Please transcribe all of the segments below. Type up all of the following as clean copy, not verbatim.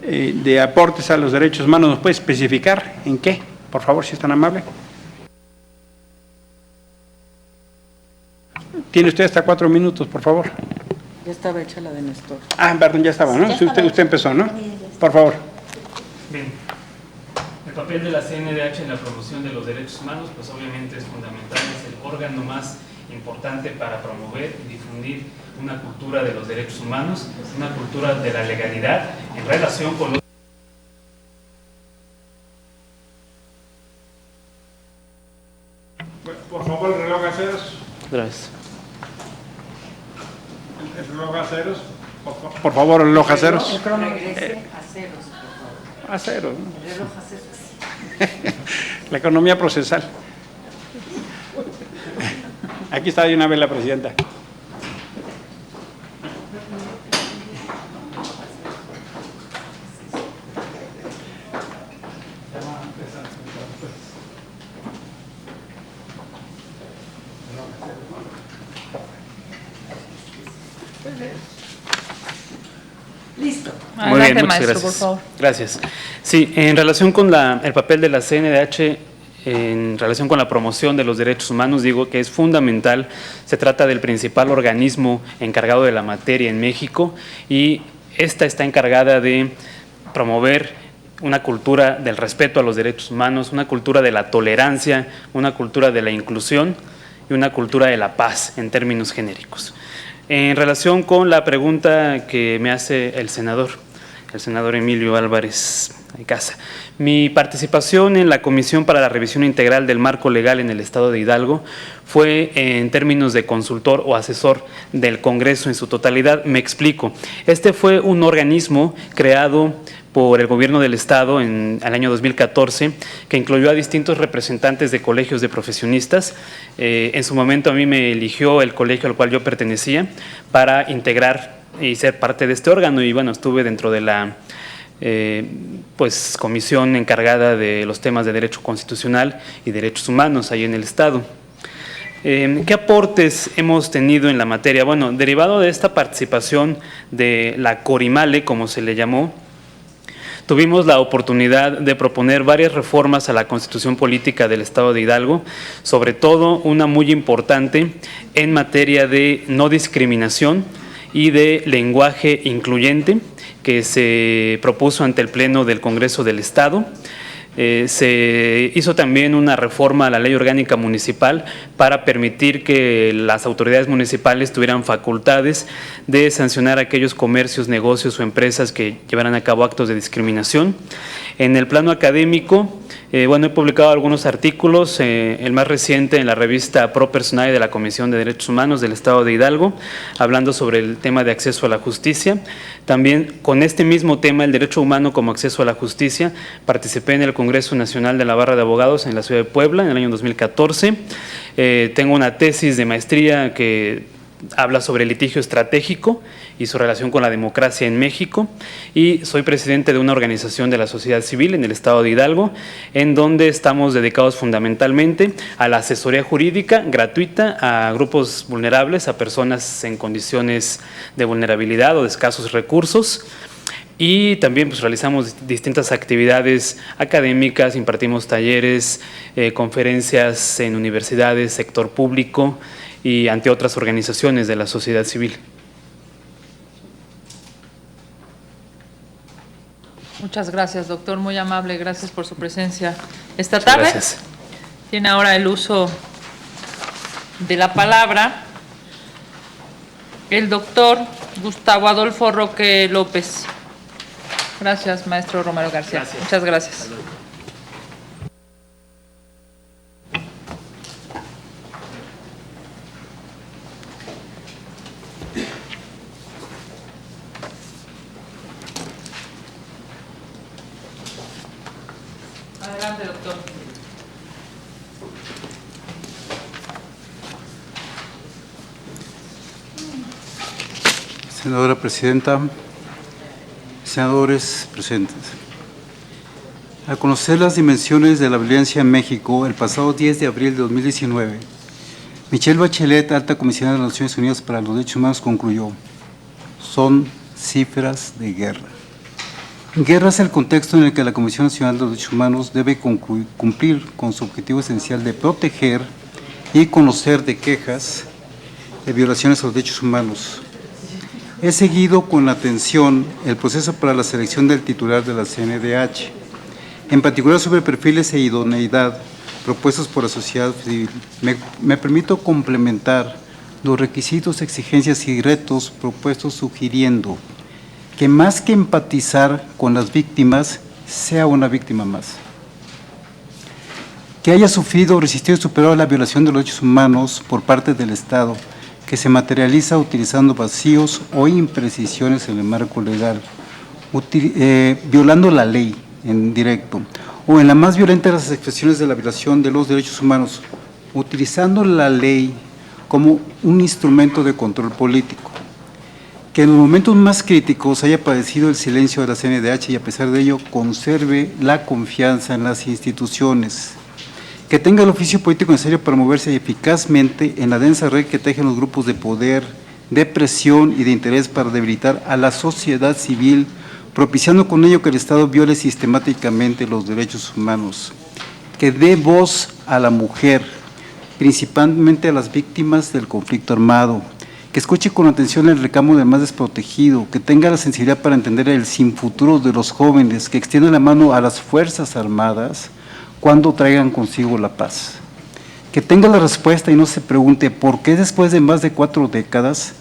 de aportes a los derechos humanos. ¿Nos puede especificar en qué? Por favor, si es tan amable. Tiene usted hasta 4 minutos, por favor. Ya estaba hecha la de Néstor. Ah, perdón, ya estaba, ¿no? Ya Sí, usted empezó, ¿no? Por favor. Bien. El papel de la CNDH en la promoción de los derechos humanos, pues obviamente es fundamental, es el órgano más importante para promover y difundir una cultura de los derechos humanos, una cultura de la legalidad en relación con los... Por favor, el reloj a ceros. Gracias. El reloj a ceros. Por favor, el reloj a ceros. Regrese a ceros, por favor. A ceros, ¿no? El reloj a ceros. La economía procesal. Aquí está de una vez la presidenta. Listo. Muy bien, muchas maestro, gracias. por favor. Gracias. Sí, en relación con el papel de la CNDH, en relación con la promoción de los derechos humanos, digo que es fundamental. Se trata del principal organismo encargado de la materia en México y esta está encargada de promover una cultura del respeto a los derechos humanos, una cultura de la tolerancia, una cultura de la inclusión y una cultura de la paz en términos genéricos. En relación con la pregunta que me hace el senador Emilio Álvarez Aycaza, mi participación en la Comisión para la Revisión Integral del Marco Legal en el Estado de Hidalgo fue en términos de consultor o asesor del Congreso en su totalidad. Me explico. Este fue un organismo creado por el gobierno del Estado en el año 2014, que incluyó a distintos representantes de colegios de profesionistas. En su momento a mí me eligió el colegio al cual yo pertenecía para integrar y ser parte de este órgano, y bueno, estuve dentro de la comisión encargada de los temas de derecho constitucional y derechos humanos ahí en el Estado. ¿Qué aportes hemos tenido en la materia? Bueno, derivado de esta participación de la Corimale, como se le llamó, tuvimos la oportunidad de proponer varias reformas a la Constitución Política del Estado de Hidalgo, sobre todo una muy importante en materia de no discriminación y de lenguaje incluyente, que se propuso ante el Pleno del Congreso del Estado. Se hizo también una reforma a la Ley Orgánica Municipal para permitir que las autoridades municipales tuvieran facultades de sancionar a aquellos comercios, negocios o empresas que llevaran a cabo actos de discriminación. En el plano académico, he publicado algunos artículos, el más reciente en la revista Pro Personae de la Comisión de Derechos Humanos del Estado de Hidalgo, hablando sobre el tema de acceso a la justicia. También con este mismo tema, el derecho humano como acceso a la justicia, participé en el Congreso Nacional de la Barra de Abogados en la ciudad de Puebla en el año 2014. Tengo una tesis de maestría que habla sobre el litigio estratégico y su relación con la democracia en México, y soy presidente de una organización de la sociedad civil en el Estado de Hidalgo, en donde estamos dedicados fundamentalmente a la asesoría jurídica gratuita a grupos vulnerables, a personas en condiciones de vulnerabilidad o de escasos recursos. Y también realizamos distintas actividades académicas, impartimos talleres, conferencias en universidades, sector público y ante otras organizaciones de la sociedad civil. Muchas gracias, doctor, muy amable, gracias por su presencia esta tarde. Gracias. Tiene ahora el uso de la palabra el doctor Gustavo Adolfo Roque López. Gracias, maestro Romero García. Gracias. Muchas gracias. Adelante, doctor. Senadora Presidenta, senadores presentes. Al conocer las dimensiones de la violencia en México, el pasado 10 de abril de 2019, Michelle Bachelet, alta comisionada de las Naciones Unidas para los Derechos Humanos, concluyó: son cifras de guerra. Guerra es el contexto en el que la Comisión Nacional de los Derechos Humanos debe cumplir con su objetivo esencial de proteger y conocer de quejas de violaciones a los derechos humanos. He seguido con atención el proceso para la selección del titular de la CNDH, en particular sobre perfiles e idoneidad propuestos por la sociedad civil. Me permito complementar los requisitos, exigencias y retos propuestos sugiriendo que más que empatizar con las víctimas, sea una víctima más. Que haya sufrido, resistido y superado la violación de los derechos humanos por parte del Estado, que se materializa utilizando vacíos o imprecisiones en el marco legal, violando la ley en directo, o en la más violenta de las expresiones de la violación de los derechos humanos, utilizando la ley como un instrumento de control político. Que en los momentos más críticos haya padecido el silencio de la CNDH y a pesar de ello conserve la confianza en las instituciones. Que tenga el oficio político necesario para moverse eficazmente en la densa red que tejen los grupos de poder, de presión y de interés para debilitar a la sociedad civil, propiciando con ello que el Estado viole sistemáticamente los derechos humanos. Que dé voz a la mujer, principalmente a las víctimas del conflicto armado. Que escuche con atención el reclamo del más desprotegido, que tenga la sensibilidad para entender el sin futuro de los jóvenes, que extienda la mano a las Fuerzas Armadas cuando traigan consigo la paz. Que tenga la respuesta y no se pregunte por qué después de más de 4 décadas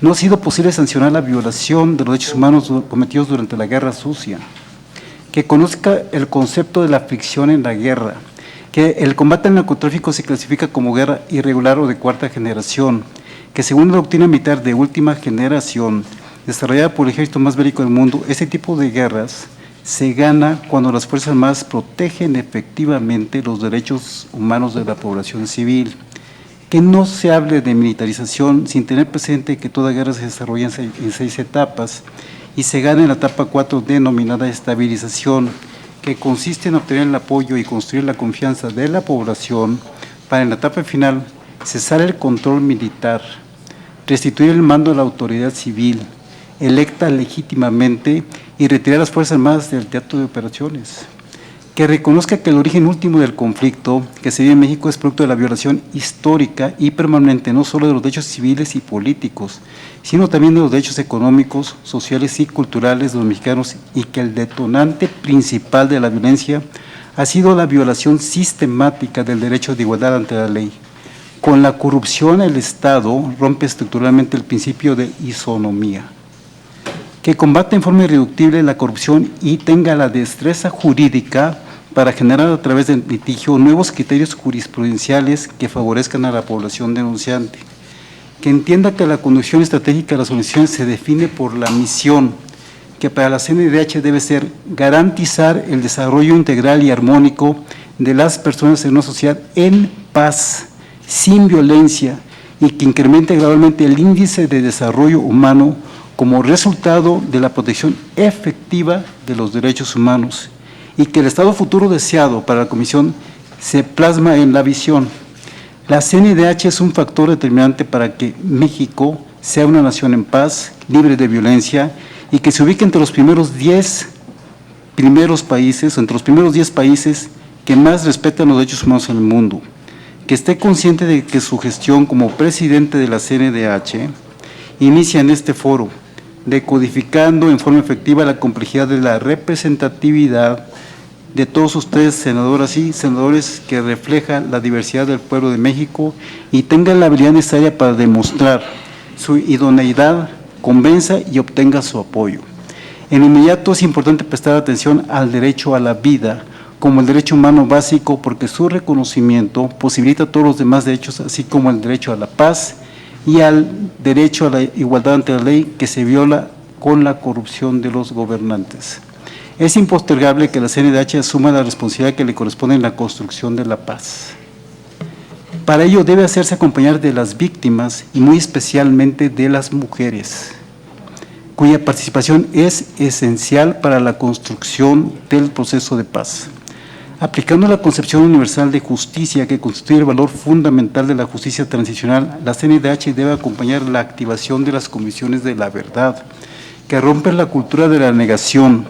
no ha sido posible sancionar la violación de los derechos humanos cometidos durante la Guerra Sucia. Que conozca el concepto de la fricción en la guerra, que el combate al narcotráfico se clasifica como guerra irregular o de 4ª generación, que según la doctrina militar de última generación, desarrollada por el ejército más bélico del mundo, este tipo de guerras se gana cuando las Fuerzas Armadas protegen efectivamente los derechos humanos de la población civil. Que no se hable de militarización sin tener presente que toda guerra se desarrolla en 6 etapas y se gana en la etapa 4 denominada estabilización, que consiste en obtener el apoyo y construir la confianza de la población para en la etapa final cesar el control militar, restituir el mando a la autoridad civil, electa legítimamente y retirar las Fuerzas Armadas del teatro de operaciones. Que reconozca que el origen último del conflicto que se vive en México es producto de la violación histórica y permanente no solo de los derechos civiles y políticos, sino también de los derechos económicos, sociales y culturales de los mexicanos, y que el detonante principal de la violencia ha sido la violación sistemática del derecho de igualdad ante la ley. Con la corrupción el Estado rompe estructuralmente el principio de isonomía. Que combate en forma irreductible la corrupción y tenga la destreza jurídica para generar a través del litigio nuevos criterios jurisprudenciales que favorezcan a la población denunciante. Que entienda que la conducción estratégica de las organizaciones se define por la misión, que para la CNDH debe ser garantizar el desarrollo integral y armónico de las personas en una sociedad en paz, sin violencia, y que incremente gradualmente el índice de desarrollo humano como resultado de la protección efectiva de los derechos humanos, y que el estado futuro deseado para la Comisión se plasma en la visión. La CNDH es un factor determinante para que México sea una nación en paz, libre de violencia, y que se ubique entre los primeros 10 países que más respetan los derechos humanos en el mundo. Que esté consciente de que su gestión como presidente de la CNDH inicia en este foro, decodificando en forma efectiva la complejidad de la representatividad de todos ustedes, senadoras y senadores, que refleja la diversidad del pueblo de México y tenga la habilidad necesaria para demostrar su idoneidad, convenza y obtenga su apoyo. En inmediato es importante prestar atención al derecho a la vida como el derecho humano básico, porque su reconocimiento posibilita todos los demás derechos, así como el derecho a la paz y al derecho a la igualdad ante la ley, que se viola con la corrupción de los gobernantes. Es impostergable que la CNDH asuma la responsabilidad que le corresponde en la construcción de la paz. Para ello debe hacerse acompañar de las víctimas y muy especialmente de las mujeres, cuya participación es esencial para la construcción del proceso de paz. Aplicando la concepción universal de justicia que constituye el valor fundamental de la justicia transicional, la CNDH debe acompañar la activación de las comisiones de la verdad, que rompen la cultura de la negación,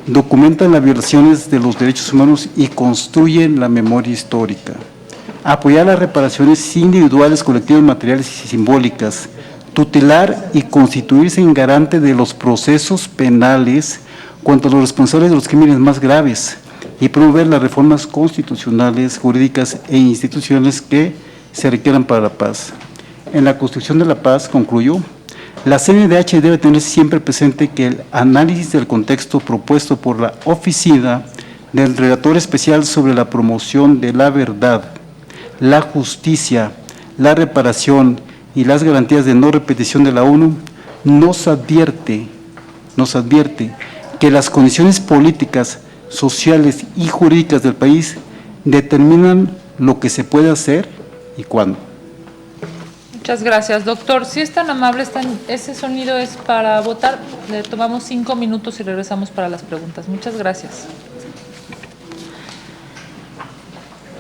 documentan las violaciones de los derechos humanos y construyen la memoria histórica. Apoyar las reparaciones individuales, colectivas, materiales y simbólicas. Tutelar y constituirse en garante de los procesos penales contra los responsables de los crímenes más graves y promover las reformas constitucionales, jurídicas e institucionales que se requieran para la paz. En la construcción de la paz, concluyo, la CNDH debe tener siempre presente que el análisis del contexto propuesto por la Oficina del Relator Especial sobre la promoción de la verdad, la justicia, la reparación y las garantías de no repetición de la ONU nos advierte que las condiciones políticas, sociales y jurídicas del país determinan lo que se puede hacer y cuándo. Muchas gracias, doctor. Si es tan amable, ese sonido es para votar. Le tomamos 5 minutos y regresamos para las preguntas. Muchas gracias.